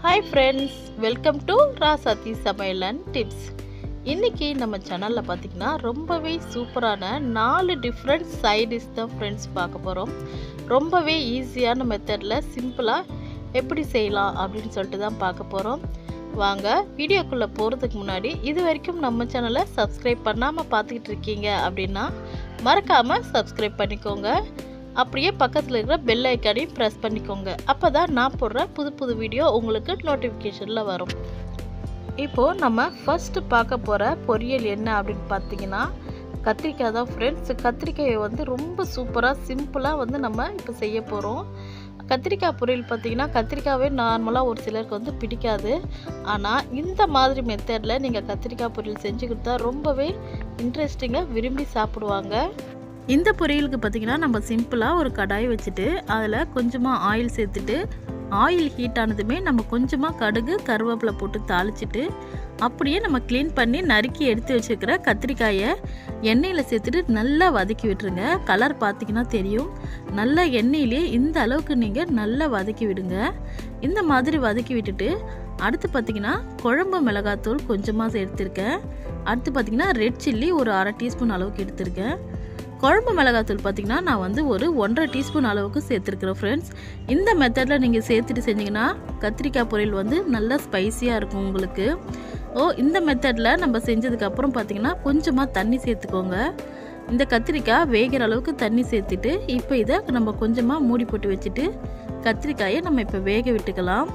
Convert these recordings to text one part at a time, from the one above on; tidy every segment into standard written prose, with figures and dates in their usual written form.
Hi friends, welcome to ராசாத்தி சமையல் and tips. இன்றைக்கி நம்ம சேனலில் பார்த்திங்கன்னா ரொம்பவே சூப்பரான 4 டிஃப்ரெண்ட் சைடிஷ் தான் ஃப்ரெண்ட்ஸ் பார்க்க போகிறோம். ரொம்பவே ஈஸியான மெத்தடில் சிம்பிளாக எப்படி செய்யலாம் அப்படின்னு சொல்லிட்டு தான் பார்க்க போகிறோம். வாங்க வீடியோக்குள்ளே போகிறதுக்கு முன்னாடி இது வரைக்கும் நம்ம சேனலை சப்ஸ்கிரைப் பண்ணாமல் பார்த்துக்கிட்டு இருக்கீங்க அப்படின்னா மறக்காமல் சப்ஸ்கிரைப் பண்ணிக்கோங்க. அப்படியே பக்கத்தில் இருக்கிற பெல் ஐக்கானையும் ப்ரெஸ் பண்ணிக்கோங்க. அப்போ தான் நான் போடுற புது வீடியோ உங்களுக்கு நோட்டிஃபிகேஷனில் வரும். இப்போது நம்ம ஃபஸ்ட்டு பார்க்க போகிற பொரியல் என்ன அப்படின்னு பார்த்தீங்கன்னா கத்திரிக்காய் தான் ஃப்ரெண்ட்ஸ். கத்திரிக்காயை ரொம்ப சூப்பராக சிம்பிளாக நம்ம இப்போ செய்ய போகிறோம். கத்திரிக்காய் பொரியல் பார்த்திங்கன்னா கத்திரிக்காவே நார்மலாக ஒரு சிலருக்கு பிடிக்காது. ஆனால் இந்த மாதிரி மெத்தடில் நீங்கள் கத்திரிக்காய் பொரியல் செஞ்சு கொடுத்தா ரொம்பவே இன்ட்ரெஸ்டிங்காக விரும்பி சாப்பிடுவாங்க. இந்த பொரியலுக்கு பார்த்திங்கன்னா நம்ம சிம்பிளாக ஒரு கடாய் வச்சுட்டு அதில் கொஞ்சமாக ஆயில் சேர்த்துட்டு ஆயில் ஹீட் ஆனதுமே நம்ம கொஞ்சமாக கடுகு கருவேப்பிலை போட்டு தாளிச்சிட்டு அப்படியே நம்ம க்ளீன் பண்ணி நறுக்கி எடுத்து வச்சுருக்கிற கத்திரிக்காயை எண்ணெயில் சேர்த்துட்டு நல்லா வதக்கி விட்டுருங்க. கலர் பார்த்திங்கன்னா தெரியும். நல்லா எண்ணெயிலே இந்த அளவுக்கு நீங்கள் நல்லா வதக்கி விடுங்க. இந்த மாதிரி வதக்கி விட்டுட்டு அடுத்து பார்த்திங்கன்னா குழம்பு மிளகாத்தூள் கொஞ்சமாக எடுத்திருக்கேன். அடுத்து பார்த்திங்கன்னா ரெட் சில்லி ஒரு 1/2 டீஸ்பூன் அளவுக்கு எடுத்திருக்கேன். குழம்பு மிளகாத்தூள் பார்த்திங்கன்னா நான் ஒரு 1.5 டீஸ்பூன் அளவுக்கு சேர்த்துருக்குறேன் ஃப்ரெண்ட்ஸ். இந்த மெத்தடில் நீங்கள் சேர்த்துட்டு செஞ்சிங்கன்னா கத்திரிக்காய் பொரியல் நல்லா ஸ்பைஸியாக இருக்கும் உங்களுக்கு. இந்த மெத்தடில் நம்ம செஞ்சதுக்கப்புறம் பார்த்திங்கன்னா கொஞ்சமாக தண்ணி சேர்த்துக்கோங்க. இந்த கத்திரிக்காய் வேகிற அளவுக்கு தண்ணி சேர்த்துட்டு இப்போ இதை நம்ம கொஞ்சமாக மூடி போட்டு வச்சுட்டு கத்திரிக்காயை நம்ம இப்போ வேக விட்டுக்கலாம்.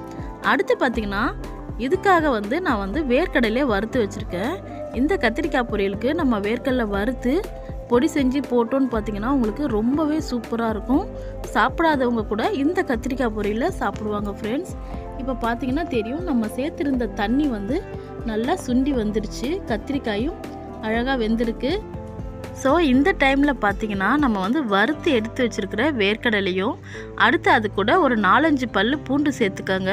அடுத்து பார்த்திங்கன்னா இதுக்காக நான் வேர்க்கடலையே வறுத்து வச்சுருக்கேன். இந்த கத்திரிக்காய் பொரியலுக்கு நம்ம வேர்க்கடலை வறுத்து பொடி செஞ்சு போட்டோன்னு பார்த்தீங்கன்னா உங்களுக்கு ரொம்பவே சூப்பராக இருக்கும். சாப்பிடாதவங்க கூட இந்த கத்திரிக்காய் பொரியலில் சாப்பிடுவாங்க ஃப்ரெண்ட்ஸ். இப்போ பார்த்தீங்கன்னா தெரியும் நம்ம சேர்த்துருந்த தண்ணி நல்லா சுண்டி வந்துருச்சு. கத்திரிக்காயும் அழகாக வெந்திருக்கு. ஸோ இந்த டைமில் பார்த்திங்கன்னா நம்ம வறுத்து எடுத்து வச்சுருக்கிற வேர்க்கடலையும் அடுத்து அது கூட ஒரு 4-5 பல் பூண்டு சேர்த்துக்கோங்க.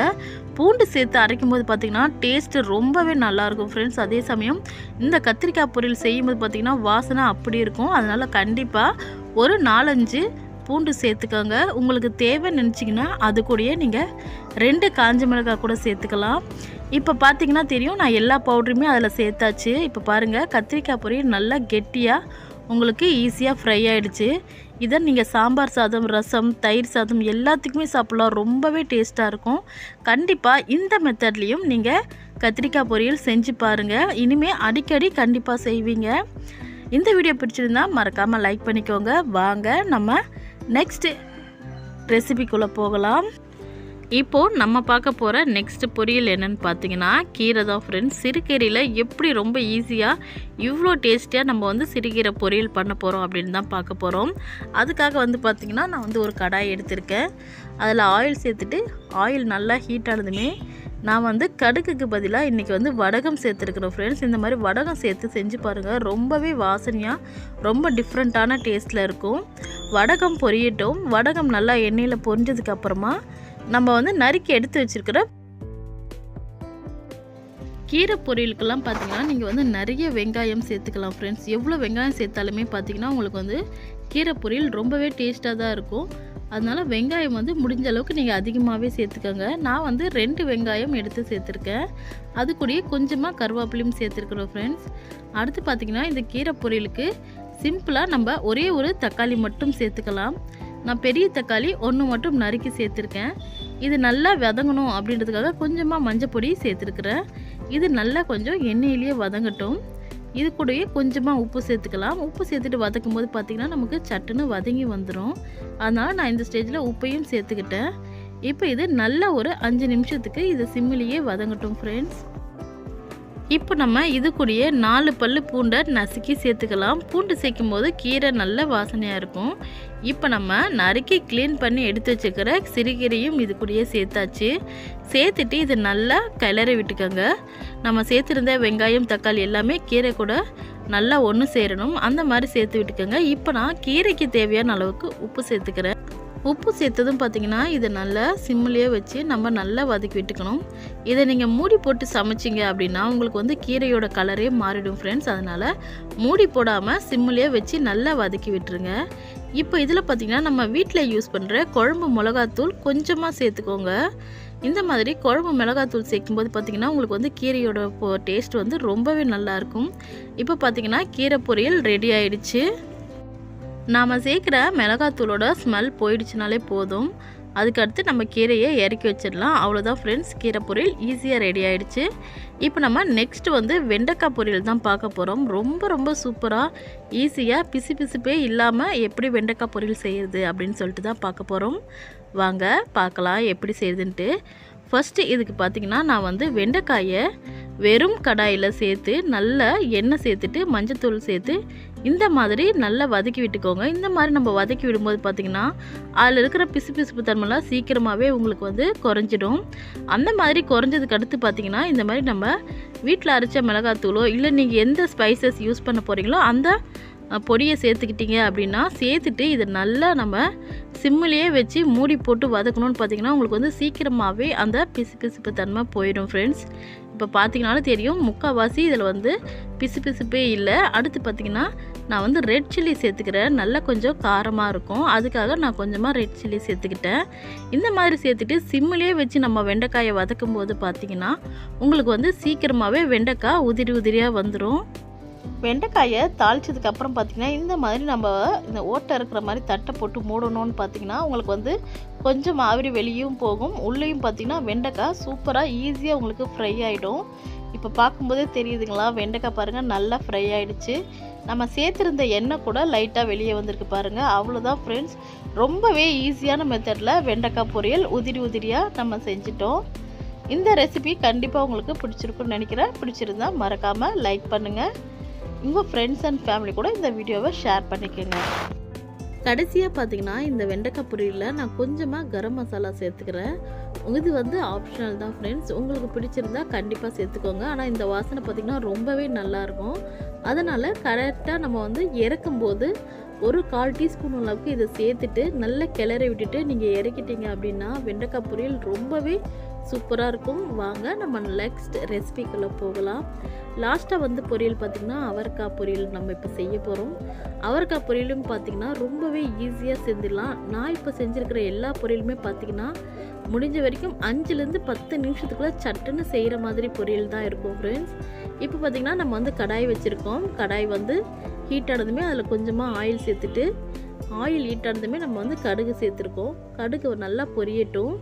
பூண்டு சேர்த்து அரைக்கும் போது பார்த்திங்கன்னா டேஸ்ட்டு ரொம்பவே நல்லாயிருக்கும் ஃப்ரெண்ட்ஸ். அதே சமயம் இந்த கத்திரிக்காய் பொரியல் செய்யும்போது பார்த்திங்கன்னா வாசனை அப்படி இருக்கும். அதனால் கண்டிப்பாக ஒரு 4-5 பூண்டு சேர்த்துக்கோங்க. உங்களுக்கு தேவைன்னு நினச்சிங்கன்னா அது கூடயே நீங்கள் 2 காஞ்ச மிளகாய் கூட சேர்த்துக்கலாம். இப்போ பார்த்திங்கன்னா தெரியும் நான் எல்லா பவுடருமே அதில் சேர்த்தாச்சு. இப்போ பாருங்கள் கத்திரிக்காய் பொரியல் நல்லா கெட்டியாக உங்களுக்கு ஈஸியாக ஃப்ரை ஆகிடுச்சு. இதை நீங்கள் சாம்பார் சாதம், ரசம், தயிர் சாதம் எல்லாத்துக்குமே சாப்பிட்லாம். ரொம்பவே டேஸ்ட்டாக இருக்கும். கண்டிப்பாக இந்த மெத்தட்லேயும் நீங்கள் கத்திரிக்காய் பொரியல் செஞ்சு பாருங்கள். இனிமேல் அடிக்கடி கண்டிப்பாக செய்வீங்க. இந்த வீடியோ பிடிச்சிருந்தா மறக்காமல் லைக் பண்ணிக்கோங்க. வாங்க நம்ம நெக்ஸ்ட் ரெசிபிக்குள்ளே போகலாம். இப்போது நம்ம பார்க்க போகிற நெக்ஸ்ட் பொரியல் என்னென்னு பார்த்தீங்கன்னா கீரை தான் ஃப்ரெண்ட்ஸ். சிறுகீரையில் எப்படி ரொம்ப ஈஸியாக இவ்வளோ டேஸ்டியாக நம்ம சிறுகீரை பொரியல் பண்ண போகிறோம் அப்படின்னு தான் பார்க்க போகிறோம். அதுக்காக பார்த்திங்கன்னா நான் ஒரு கடாய் எடுத்திருக்கேன். அதில் ஆயில் சேர்த்துட்டு ஆயில் நல்லா ஹீட் ஆனதுமே நான் கடுகுக்கு பதிலாக இன்றைக்கி வடகம் சேர்த்துருக்குறேன் ஃப்ரெண்ட்ஸ். இந்த மாதிரி வடகம் சேர்த்து செஞ்சு பாருங்கள். ரொம்பவே வாசனையாக ரொம்ப டிஃப்ரெண்ட்டான டேஸ்ட்டில் இருக்கும். வடகம் பொரியட்டும். வடகம் நல்லா எண்ணெயில் பொரிஞ்சதுக்கப்புறமா நம்ம நறுக்கி எடுத்து வச்சுருக்கிற கீரை பொரியலுக்கெல்லாம் பார்த்திங்கன்னா நீங்கள் நிறைய வெங்காயம் சேர்த்துக்கலாம் ஃப்ரெண்ட்ஸ். எவ்வளோ வெங்காயம் சேர்த்தாலுமே பார்த்திங்கன்னா உங்களுக்கு கீரை பொரியல் ரொம்பவே டேஸ்ட்டாக தான் இருக்கும். அதனால் வெங்காயம் முடிஞ்ச அளவுக்கு நீங்கள் அதிகமாகவே சேர்த்துக்கோங்க. நான் 2 வெங்காயம் எடுத்து சேர்த்துருக்கேன். அது கூடயே கொஞ்சமாக கருவேப்பிலையும் சேர்த்துருக்குறோம் ஃப்ரெண்ட்ஸ். அடுத்து பார்த்திங்கன்னா இந்த கீரை பொரியலுக்கு சிம்பிளாக நம்ம ஒரே ஒரு தக்காளி மட்டும் சேர்த்துக்கலாம். நான் பெரிய தக்காளி 1 மட்டும் நறுக்கி சேர்த்துருக்கேன். இது நல்லா வதங்கணும் அப்படின்றதுக்காக கொஞ்சமாக மஞ்சள் பொடி சேர்த்துருக்குறேன். இது நல்லா கொஞ்சம் எண்ணெயிலேயே வதங்கட்டும். இது கூடயே கொஞ்சமாக உப்பு சேர்த்துக்கலாம். உப்பு சேர்த்துட்டு வதக்கும் போது பார்த்திங்கன்னா நமக்கு சட்டுன்னு வதங்கி வந்துடும். அதனால் நான் இந்த ஸ்டேஜில் உப்பையும் சேர்த்துக்கிட்டேன். இப்போ இது நல்ல ஒரு 5 நிமிஷத்துக்கு இது சிம்மிலேயே வதங்கட்டும் ஃப்ரெண்ட்ஸ். இப்போ நம்ம இது கூடயே 4 பல் பூண்டை நசுக்கி சேர்த்துக்கலாம். பூண்டு சேர்க்கும் போது கீரை நல்ல வாசனையாக இருக்கும். இப்போ நம்ம நறுக்கி க்ளீன் பண்ணி எடுத்து வச்சுக்கிற சிறுகீரையும் இது கூடயே சேர்த்தாச்சு. சேர்த்துட்டு இது நல்லா கிளறி விட்டுக்கோங்க. நம்ம சேர்த்துருந்த வெங்காயம் தக்காளி எல்லாமே கீரை கூட நல்லா ஒன்று சேரணும். அந்த மாதிரி சேர்த்து விட்டுக்கோங்க. இப்போ நான் கீரைக்கு தேவையான அளவுக்கு உப்பு சேர்த்துக்கிறேன். உப்பு சேர்த்ததும் பார்த்திங்கன்னா இதை நல்லா சிம்மிலேயே வச்சு நம்ம நல்லா வதக்கி விட்டுக்கணும். இதை நீங்கள் மூடி போட்டு சமைச்சிங்க அப்படின்னா உங்களுக்கு கீரையோட கலரே மாறிடும் ஃப்ரெண்ட்ஸ். அதனால் மூடி போடாமல் சிம்மிலேயே வச்சு நல்லா வதக்கி விட்டுருங்க. இப்போ இதில் பார்த்திங்கன்னா நம்ம வீட்டில் யூஸ் பண்ணுற குழம்பு மிளகாத்தூள் கொஞ்சமாக சேர்த்துக்கோங்க. இந்த மாதிரி குழம்பு மிளகாத்தூள் சேர்க்கும்போது பார்த்திங்கன்னா உங்களுக்கு வந்து கீரையோட டேஸ்ட் வந்து ரொம்பவே நல்லாயிருக்கும். இப்போ பார்த்திங்கன்னா கீரை பொரியல் ரெடி ஆயிடுச்சு. நாம் சேர்க்குற மிளகாத்தூளோட ஸ்மெல் போயிடுச்சுனாலே போதும். அதுக்கடுத்து நம்ம கீரையை இறக்கி வச்சிடலாம். அவ்வளோதான் ஃப்ரெண்ட்ஸ், கீரை பொரியல் ஈஸியாக ரெடி ஆகிடுச்சு. இப்போ நம்ம நெக்ஸ்ட்டு வந்து வெண்டைக்காய் பொரியல் தான் பார்க்க போகிறோம். ரொம்ப ரொம்ப சூப்பராக ஈஸியாக பிசு பிசுப்பே இல்லாமல் எப்படி வெண்டைக்காய் பொரியல் செய்கிறது அப்படின்னு சொல்லிட்டு தான் பார்க்க போகிறோம். வாங்க பார்க்கலாம் எப்படி செய்யுதுன்ட்டு. ஃபஸ்ட்டு இதுக்கு பார்த்திங்கன்னா நான் வந்து வெண்டைக்காயை வெறும் கடாயில் சேர்த்து நல்லா எண்ணெய் சேர்த்துட்டு மஞ்சத்தூள் சேர்த்து இந்த மாதிரி நல்லா வதக்கி விட்டுக்கோங்க. இந்த மாதிரி நம்ம வதக்கி விடும்போது பார்த்திங்கன்னா அதில் இருக்கிற பிசுபிசுப்பு தன்மைலாம் சீக்கிரமாகவே உங்களுக்கு வந்து குறைஞ்சிடும். அந்த மாதிரி குறைஞ்சதுக்கு அடுத்து பார்த்திங்கன்னா இந்த மாதிரி நம்ம வீட்டில் அரைச்ச மிளகாத்தூளோ இல்லை நீங்கள் எந்த ஸ்பைசஸ் யூஸ் பண்ண போகிறீங்களோ அந்த பொடியை சேர்த்துக்கிட்டீங்க அப்படின்னா சேர்த்துட்டு இதை நல்லா நம்ம சிம்மிலேயே வச்சு மூடி போட்டு வதக்கணும்னு பார்த்திங்கன்னா உங்களுக்கு வந்து சீக்கிரமாகவே அந்த பிசுபிசுப்பு தன்மை போயிடும் ஃப்ரெண்ட்ஸ். இப்போ பார்த்திங்கனாலும் தெரியும் முக்கால்வாசி இதில் வந்து பிசுபிசுப்பே இல்லை. அடுத்து பார்த்திங்கன்னா நான் வந்து ரெட் சில்லி சேர்த்துக்கிறேன். நல்லா கொஞ்சம் காரமாக இருக்கும், அதுக்காக நான் கொஞ்சமாக ரெட் சில்லி சேர்த்துக்கிட்டேன். இந்த மாதிரி சேர்த்துட்டு சிம்மிலேயே வச்சு நம்ம வெண்டைக்காயை வதக்கும் போது பார்த்திங்கன்னா உங்களுக்கு வந்து சீக்கிரமாகவே வெண்டைக்காய் உதிரி உதிரியாக வந்துடும். வெண்டைக்காயை தாளித்ததுக்கப்புறம் பார்த்திங்கன்னா இந்த மாதிரி நம்ம இந்த ஓட்டை இருக்கிற மாதிரி தட்டை போட்டு மூடணும்னு பார்த்திங்கன்னா உங்களுக்கு வந்து கொஞ்சம் ஆவிரி வெளியும் போகும், உள்ளேயும் பார்த்திங்கன்னா வெண்டைக்காய் சூப்பராக ஈஸியாக உங்களுக்கு ஃப்ரை ஆகிடும். இப்போ பார்க்கும்போதே தெரியுதுங்களா, வெண்டைக்காய் பாருங்கள் நல்லா ஃப்ரை ஆகிடுச்சு. நம்ம சேர்த்துருந்த எண்ணெய் கூட லைட்டாக வெளியே வந்திருக்கு பாருங்கள். அவ்வளோதான் ஃப்ரெண்ட்ஸ், ரொம்பவே ஈஸியான மெத்தடில் வெண்டைக்காய் பொரியல் உதிரி உதிரியாக நம்ம செஞ்சிட்டோம். இந்த ரெசிபி கண்டிப்பாக உங்களுக்கு பிடிச்சிருக்குன்னு நினைக்கிறேன். பிடிச்சிருந்தா மறக்காமல் லைக் பண்ணுங்கள். உங்கள் ஃப்ரெண்ட்ஸ் அண்ட் ஃபேமிலி கூட இந்த வீடியோவை ஷேர் பண்ணிக்கோங்க. கடைசியாக பார்த்தீங்கன்னா இந்த வெண்டைக்காய் பொரியலில் நான் கொஞ்சமாக கரம் மசாலா சேர்த்துக்கிறேன். இது வந்து ஆப்ஷனல் தான் ஃப்ரெண்ட்ஸ், உங்களுக்கு பிடிச்சிருந்தா கண்டிப்பாக சேர்த்துக்கோங்க. ஆனால் இந்த வாசனை பார்த்திங்கன்னா ரொம்பவே நல்லாயிருக்கும். அதனால் கரெக்டாக நம்ம வந்து இறக்கும்போது ஒரு 1/4 டீஸ்பூன் அளவுக்கு இதை சேர்த்துட்டு நல்லா கிளறி விட்டுட்டு நீங்கள் இறக்கிட்டீங்க அப்படின்னா வெண்டைக்காய் பொரியல் ரொம்பவே சூப்பராக இருக்கும். வாங்க நம்ம நெக்ஸ்ட் ரெசிபிக்குள்ளே போகலாம். லாஸ்ட்டாக வந்து பொரியல் பார்த்திங்கன்னா அவரைக்காய் பொரியல் நம்ம இப்போ செய்ய போகிறோம். அவரைக்காய் பொரியலும் பார்த்திங்கன்னா ரொம்பவே ஈஸியாக செஞ்சிடலாம். நான் இப்போ செஞ்சுருக்கிற எல்லா பொரியலுமே பார்த்திங்கன்னா முடிஞ்ச வரைக்கும் 5லேருந்து 10 நிமிஷத்துக்குள்ளே சட்டுன்னு செய்கிற மாதிரி பொரியல் தான் இருக்கும் ஃப்ரெண்ட்ஸ். இப்போ பார்த்திங்கன்னா நம்ம வந்து கடாய் வச்சுருக்கோம். கடாய் வந்து ஹீட் ஆனதுமே அதில் கொஞ்சமாக ஆயில் சேர்த்துட்டு ஆயில் ஹீட் ஆனதுமே நம்ம வந்து கடுகு சேர்த்துருக்கோம். கடுகு நல்லா பொரியட்டும்.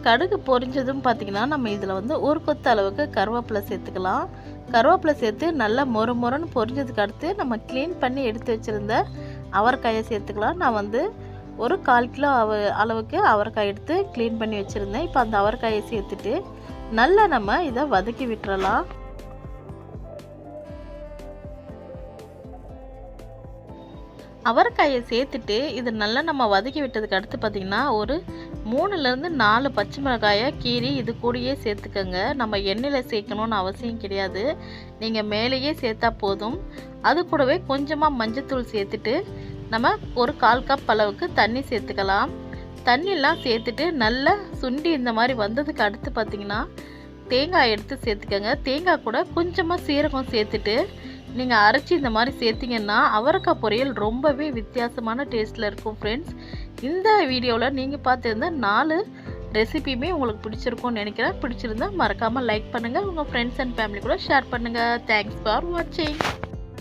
கடுகு பொரிஞ்சதும் பார்த்திங்கன்னா நம்ம இதில் வந்து ஒரு கொத்து அளவுக்கு கருவேப்பிலை சேர்த்துக்கலாம். கருவேப்பிலை சேர்த்து நல்லா மொறுன்னு பொரிஞ்சதுக்கு அடுத்து நம்ம க்ளீன் பண்ணி எடுத்து வச்சுருந்த அவரைக்காயை சேர்த்துக்கலாம். நான் வந்து ஒரு 1/4 கிலோ அளவுக்கு அவரைக்காய் எடுத்து க்ளீன் பண்ணி வச்சுருந்தேன். இப்போ அந்த அவரைக்காயை சேர்த்துட்டு நல்லா நம்ம இதை வதக்கி விட்டுறலாம். அவரைக்காயை சேர்த்துட்டு இது நல்லா நம்ம வதக்கி விட்டதுக்கு அடுத்து பார்த்திங்கன்னா ஒரு 3லேருந்து 4 பச்சை மிளகாயை கீரி இது கூடயே சேர்த்துக்கோங்க. நம்ம எண்ணெயில் சேர்க்கணுன்னு அவசியம் கிடையாது, நீங்கள் மேலேயே சேர்த்தா போதும். அது கூடவே கொஞ்சமாக மஞ்சத்தூள் சேர்த்துட்டு நம்ம ஒரு 1/4 கப் அளவுக்கு தண்ணி சேர்த்துக்கலாம். தண்ணியெல்லாம் சேர்த்துட்டு நல்லா சுண்டி இந்த மாதிரி வந்ததுக்கு அடுத்து பார்த்திங்கன்னா தேங்காய் எடுத்து சேர்த்துக்கோங்க. தேங்காய் கூட கொஞ்சமாக சீரகம் சேர்த்துட்டு நீங்கள் அரைச்சி இந்த மாதிரி சேர்த்திங்கன்னா அவரைக்காய் பொரியல் ரொம்பவே வித்தியாசமான டேஸ்ட்டில் இருக்கும் ஃப்ரெண்ட்ஸ். இந்த வீடியோவில் நீங்கள் பார்த்துருந்த 4 ரெசிபியுமே உங்களுக்கு பிடிச்சிருக்கும்னு நினைக்கிறேன். பிடிச்சிருந்தா மறக்காமல் லைக் பண்ணுங்கள், உங்கள் ஃப்ரெண்ட்ஸ் அண்ட் ஃபேமிலி கூட ஷேர் பண்ணுங்கள். தேங்க்ஸ் ஃபார் வாட்சிங்.